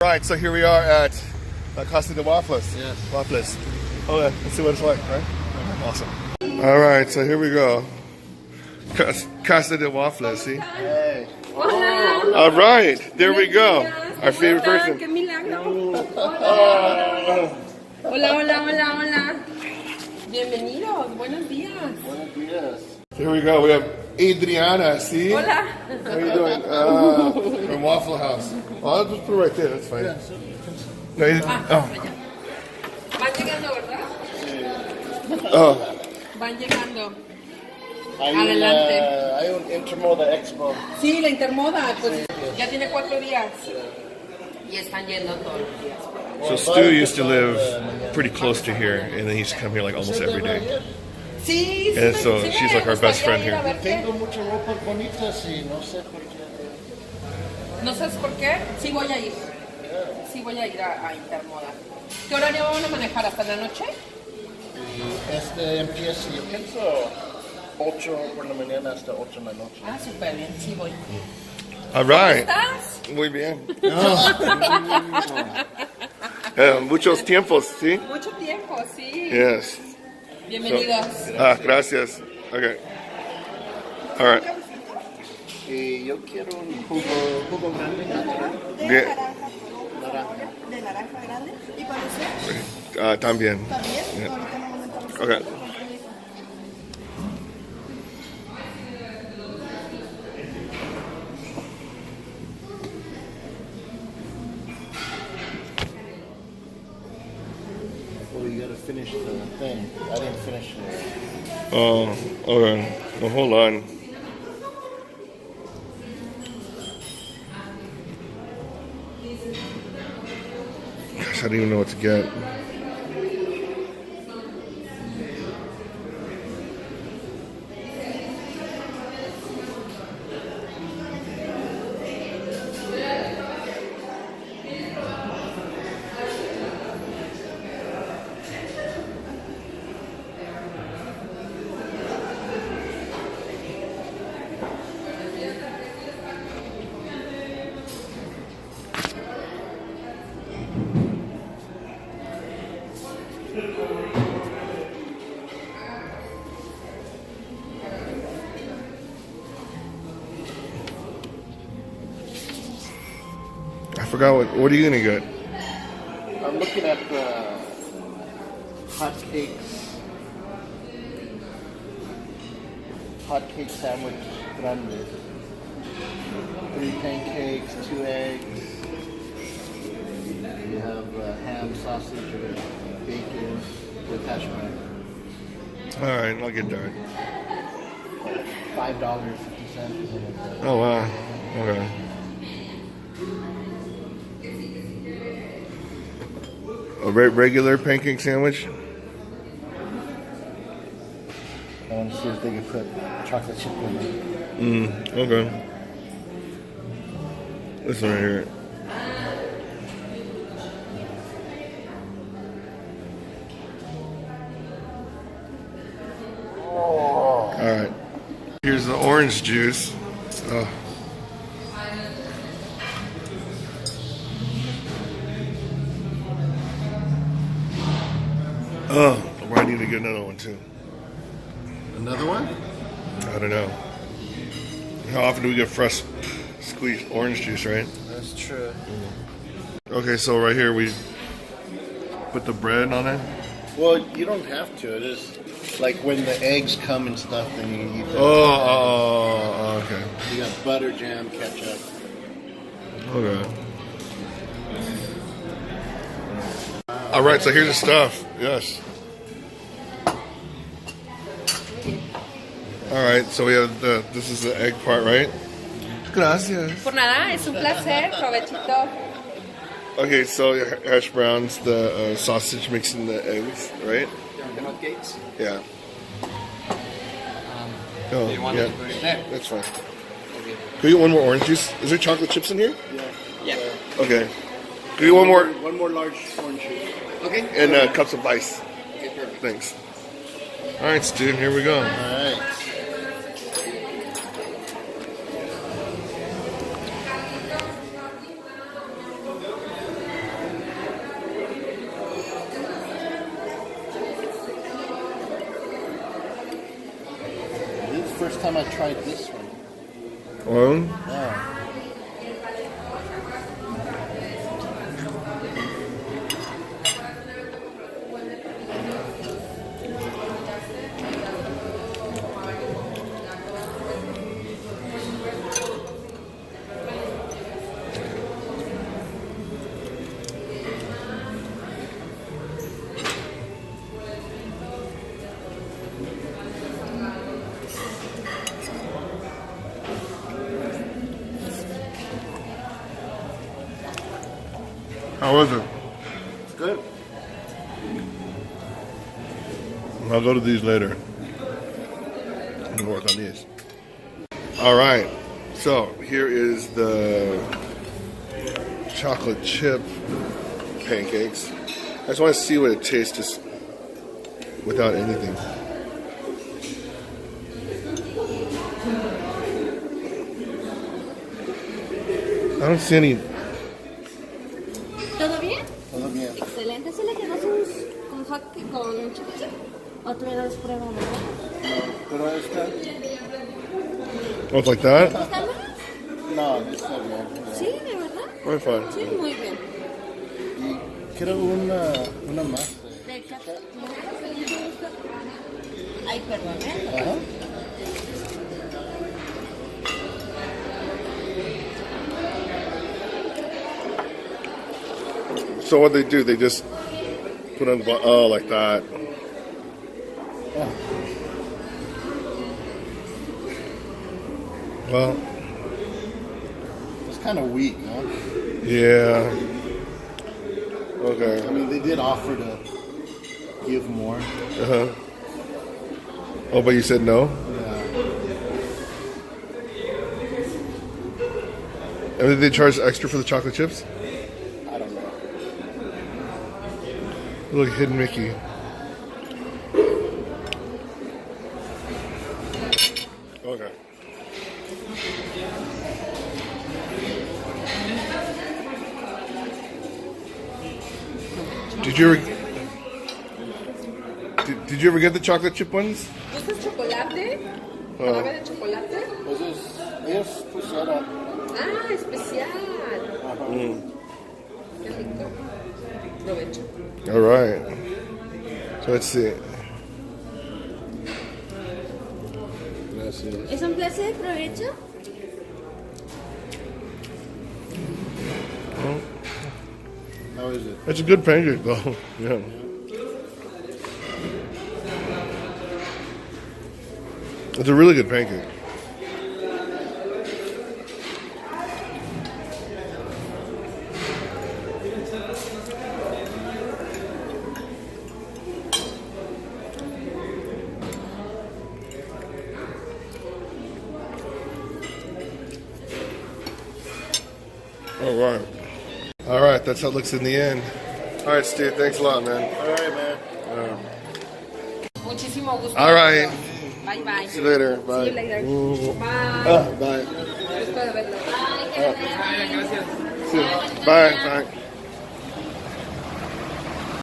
Right, so here we are at Casa de Wafles. Yes. Wafles. Oh, yeah. Let's see what it's like, right? Awesome. All right, so here we go. Casa de Wafles, see? Hey. Hola. All right, there we go. Our favorite person. ¡Qué milagro! Hola, hola, hola, hola. Bienvenidos, buenos días. Buenos días. Here we go. We have Adriana, see? Hola. How are you doing? From Waffle House. Well, I'll just put it right there. That's fine. No, Van llegando, ¿verdad? oh. Van llegando. Hay Adelante. hay un Intermoda Expo. Sí, la Intermoda, pues ya tiene 4 días. Y están yendo todos los días. So Stu used to live pretty close to here, and then he used to come here like almost every day. Sí, sí. And so she's like our best friend here. Tengo muchas ropas bonitas y no sé por qué. ¿No sabes por qué? Sí voy a ir. Sí voy a ir a Intermoda. ¿Qué horario van a manejar? ¿Hasta la noche? Empieza, yo pienso 8 por la mañana hasta 8 de la noche. Ah, súper bien, sí voy. All right. ¿Cómo estás? Muy bien. Muchos tiempos, ¿sí? Mucho tiempo, sí. Yes. Bienvenidos. Gracias. Okay. All right. Y yo quiero un jugo grande natural. Bien. Naranja. De naranja grande. ¿Y para usted? También. También. Yeah. Ahorita no aumentamos. Okay. Well, you gotta finish the thing. I didn't finish it. Oh, okay. Well, hold on. Gosh, I don't even know what to get. I forgot what are you gonna get? I'm looking at the hot cake sandwich grande. 3 pancakes, 2 eggs. You have ham, sausage, and bacon with hash brown. All right, I'll get that. $5.50. Oh wow. Okay. A regular pancake sandwich. I want to see if they can put chocolate chip in it. Okay. This one right here. All right. Here's the orange juice. Oh. Oh, I need to get another one too. Another one? I don't know. How often do we get fresh squeezed orange juice, right? That's true. Okay, so right here we put the bread on it. Well, you don't have to. It is like when the eggs come and stuff, then you eat them. Oh, okay. You got butter, jam, ketchup. Okay. All right, so here's the stuff. Yes. All right, so we have this is the egg part, right? Gracias. Por nada, es un placer, provechito. Okay, so hash browns, the sausage mixed in the eggs, right? The hot cakes. Yeah. Do you want yeah. to put it there? That's fine. Okay. Can we get one more orange juice? Is there chocolate chips in here? Yeah. Okay. Can we get one more? One more large orange juice. Okay. And cups of ice. Okay, perfect. Thanks. All right, Stu, here we go. All right. first time I tried this one. Well, Yeah. how was it? It's good. I'll go to these later. I'm gonna work on these. All right, so here is the chocolate chip pancakes. I just want to see what it tastes just without anything. I don't see any. ¿Todo bien? Todo bien. Excelente. ¿Se le quedó con hot con chocolate? ¿Otro de los pruebas? Pero esta, Oh, it's like that? ¿Está bien? no, está bien. Sí, de verdad. Very fine. Sí, muy bien. Y quiero una más. De chocolate. Ay, perdón, ¿eh? Ajá. So what they do? They just put on the oh, like that. Well, It's kind of weak, huh? yeah. Okay. I mean, they did offer to give more. Uh-huh. Oh, but you said no? Yeah. And did they charge extra for the chocolate chips? I don't know. Look, hidden Mickey. Okay. Did you ever did you ever get the chocolate chip ones? ¿Gustas chocolate? ¿Jarabe de chocolate? Pues ellos pusieron. Ah, especial. Qué rico. Provecho. All right. So let's see. Gracias. Es un placer, provecho. How is it? It's a good pancake, though. Yeah. It's a really good pancake. All right. All right, that's how it looks in the end. All right, Steve, thanks a lot, man. All right, man. Muchísimo gusto. All right. Bye bye. See you later. Bye. See you later. Bye. Bye. Gusto de verlo. Bye. Bye.